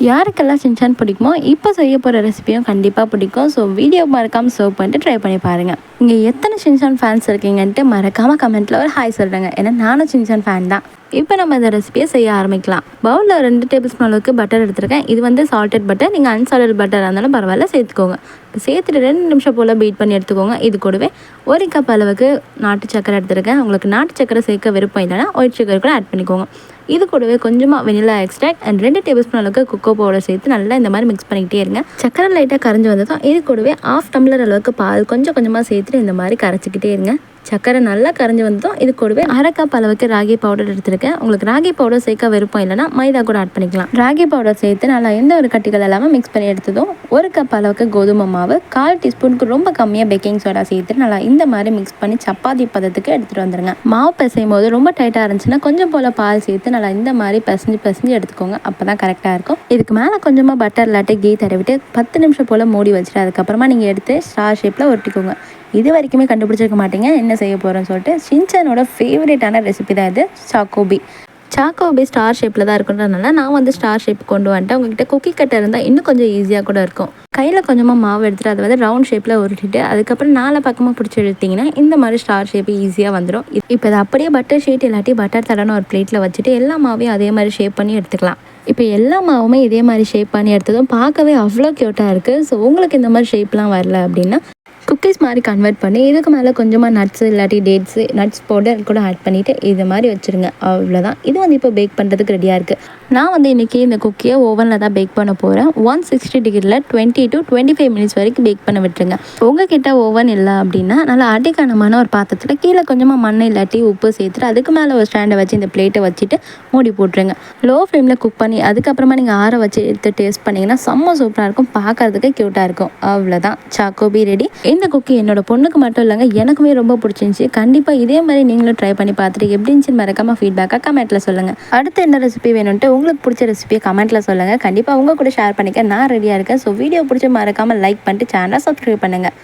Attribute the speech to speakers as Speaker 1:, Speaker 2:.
Speaker 1: யாருக்கெல்லாம் ஷின்சான் பிடிக்குமோ இப்போ செய்ய போகிற ரெசிபியும் கண்டிப்பாக பிடிக்கும். ஸோ வீடியோ மறக்காமல் சர்வ் பண்ணிட்டு ட்ரை பண்ணி பாருங்கள். இங்கே எத்தனை ஷின்சான் ஃபேன்ஸ் இருக்கீங்கன்ட்டு மறக்காமல் கமெண்ட்டில் ஒரு ஹாய் சொல்கிறேங்க. ஏன்னா நானும் ஷின்சான் ஃபேன் தான். இப்போ நம்ம இந்த ரெசிபியை செய்ய ஆரம்பிக்கலாம். பவுலில் 2 டேபிள் ஸ்பூன் அளவுக்கு பட்டர் எடுத்துருக்கேன். இது வந்து சால்டட் பட்டர். நீங்கள் அன்சால்டட் பட்டர் இருந்தாலும் பரவாயில்ல, சேர்த்துக்கோங்க. இப்போ சேர்த்துட்டு 2 நிமிஷம் போல் பீட் பண்ணி எடுத்துக்கோங்க. இது கூடவே 1 கப் அளவுக்கு நாட்டு சக்கரை எடுத்துருக்கேன். உங்களுக்கு நாட்டு சக்கரை சேர்க்க விருப்பம் இல்லைன்னா ஒயிட் சக்கரை கூட ஆட் பண்ணிக்கோங்க. இது கூடவே கொஞ்சமாக vanilla extract and 2 tablespoon அளவுக்கு கொக்கோ பவுடர் சேர்த்து நல்லா இந்த மாதிரி மிக்ஸ் பண்ணிக்கிட்டே இருங்க. சக்கரை லைட்டாக கரைஞ்சி வந்ததும் இது கூடவே 1/2 டம்ளர் அளவுக்கு பால் கொஞ்சம் கொஞ்சமாக சேர்த்துட்டு இந்த மாதிரி கரைச்சிக்கிட்டே இருங்க. சக்கரை நல்லா கரைஞ்சி வந்ததும் இது கூடவே 1/2 கப் அளவுக்கு ராகி பவுடர் எடுத்துருக்கேன். உங்களுக்கு ராகி பவுடர் சேர்க்க விருப்பம் இல்லைன்னா மைதா கூட ஆட் பண்ணிக்கலாம். ராகி பவுடர் சேர்த்து நல்லா எந்த ஒரு கட்டிகள் இல்லாமல் மிக்ஸ் பண்ணி எடுத்ததும் 1 கப் அளவுக்கு கோதுமை மாவு, 1/4 டீஸ்பூனுக்கு ரொம்ப கம்மியாக பேக்கிங் சோடா சேர்த்து நல்லா இந்த மாதிரி மிக்ஸ் பண்ணி சப்பாத்தி பதத்துக்கு எடுத்துகிட்டு வந்துடுங்க. மாவு பிசையும் போது ரொம்ப டைட்டாக இருந்துச்சுன்னா கொஞ்சம் போல் பால் சேர்த்து நல்லா இந்த மாதிரி பிசைஞ்சு எடுத்துக்கோங்க. அப்போ தான் கரெக்டாக இருக்கும். இதுக்கு மேலே கொஞ்சமாக பட்டர் இல்லாட்டி கீ தடவிட்டு 10 நிமிஷம் போல் மூடி வச்சுட்டு அதுக்கப்புறமா நீங்கள் எடுத்து ஸ்டார் ஷேப்பில் ஒட்டிக்கோங்க. இது வரைக்குமே கண்டுபிடிச்சிருக்க மாட்டீங்க என்ன செய்ய போகிறேன்னு சொல்லிட்டு. ஷின்சானோட ஃபேவரட்டான ரெசிபி தான் இது, சாக்கோபி ஸ்டார் ஷேப்பில் தான் இருக்குன்றதுனால நான் வந்து ஸ்டார் ஷேப் கொண்டு வந்துட்டேன். உங்ககிட்ட குக்கி கட்டர் இருந்தால் இன்னும் கொஞ்சம் ஈஸியாக கூட இருக்கும். கையில் கொஞ்சமாக மாவு எடுத்துகிட்டு அதை வந்து ரவுண்ட் ஷேப்பில் உருட்டிட்டு அதுக்கப்புறம் 4 பக்கமாக பிடிச்சி எடுத்திங்கன்னா இந்த மாதிரி ஸ்டார் ஷேப்பு ஈஸியாக வந்துடும். இப்போ இதை அப்படியே பட்டர் ஷீட் இல்லாட்டி பட்டர் தடனை ஒரு பிளேட்டில் வச்சுட்டு எல்லா மாவையும் அதே மாதிரி ஷேப் பண்ணி எடுத்துக்கலாம். இப்போ எல்லா மாவுமே இதே மாதிரி ஷேப் பண்ணி எடுத்ததும் பார்க்கவே அவ்வளோ க்யூட்டாக இருக்குது. ஸோ உங்களுக்கு இந்த மாதிரி ஷேப்லாம் வரல அப்படின்னா குக்கீஸ் மாதிரி கன்வெர்ட் பண்ணி இதுக்கு மேலே கொஞ்சமாக நட்ஸு இல்லாட்டி டேட்ஸு நட்ஸ் பவுடர் கூட ஆட் பண்ணிவிட்டு இது மாதிரி வச்சுருங்க. அவ்வளோதான். இது வந்து இப்போ பேக் பண்ணுறதுக்கு ரெடியாக இருக்குது. நான் வந்து இன்றைக்கி இந்த குக்கியை ஓவனில் தான் பேக் பண்ண போகிறேன். 160 டிகிரியில் 20 to 25 மினிட்ஸ் வரைக்கும் பேக் பண்ண விட்டுருங்க. உங்ககிட்ட ஓவன் இல்லை அப்படின்னா நல்லா அடிக்கனமான ஒரு பாத்திரத்தில் கீழே கொஞ்சமாக மண் இல்லாட்டி உப்பு சேர்த்துட்டு அதுக்கு மேலே ஒரு ஸ்டாண்டை வச்சு இந்த பிளேட்டை வச்சுட்டு மூடி போட்டுருங்க. லோ ஃப்ளேமில் குக் பண்ணி அதுக்கப்புறமா நீங்கள் ஆற வச்சு எடுத்து டேஸ்ட் பண்ணிங்கன்னா செம்ம சூப்பராக இருக்கும். பார்க்குறதுக்கு க்யூட்டாக இருக்கும். அவ்வளோதான், சாக்கோபி ரெடி. இந்த குக்கி என்னோட பொண்ணுக்கு மட்டும் இல்லைங்க, எனக்குமே ரொம்ப பிடிச்சிருந்துச்சி. கண்டிப்பாக இதே மாதிரி நீங்களும் ட்ரை பண்ணி பார்த்துட்டு எப்படி இருந்துச்சுன்னு மறக்காமல் ஃபீட்பேக்காக கமெண்ட்டில் சொல்லுங்கள். அடுத்து என்ன ரெசிபி வேணும்ட்டு உங்களுக்கு பிடிச்ச ரெசிபியை கமெண்ட்டில் சொல்லுங்கள். கண்டிப்பாக உங்கள் கூட ஷேர் பண்ணிக்க நான் ரெடியாக இருக்கேன். ஸோ வீடியோ பிடிச்சி மறக்காமல் லைக் பண்ணிட்டு சேனலை சப்ஸ்கிரைப் பண்ணுங்கள்.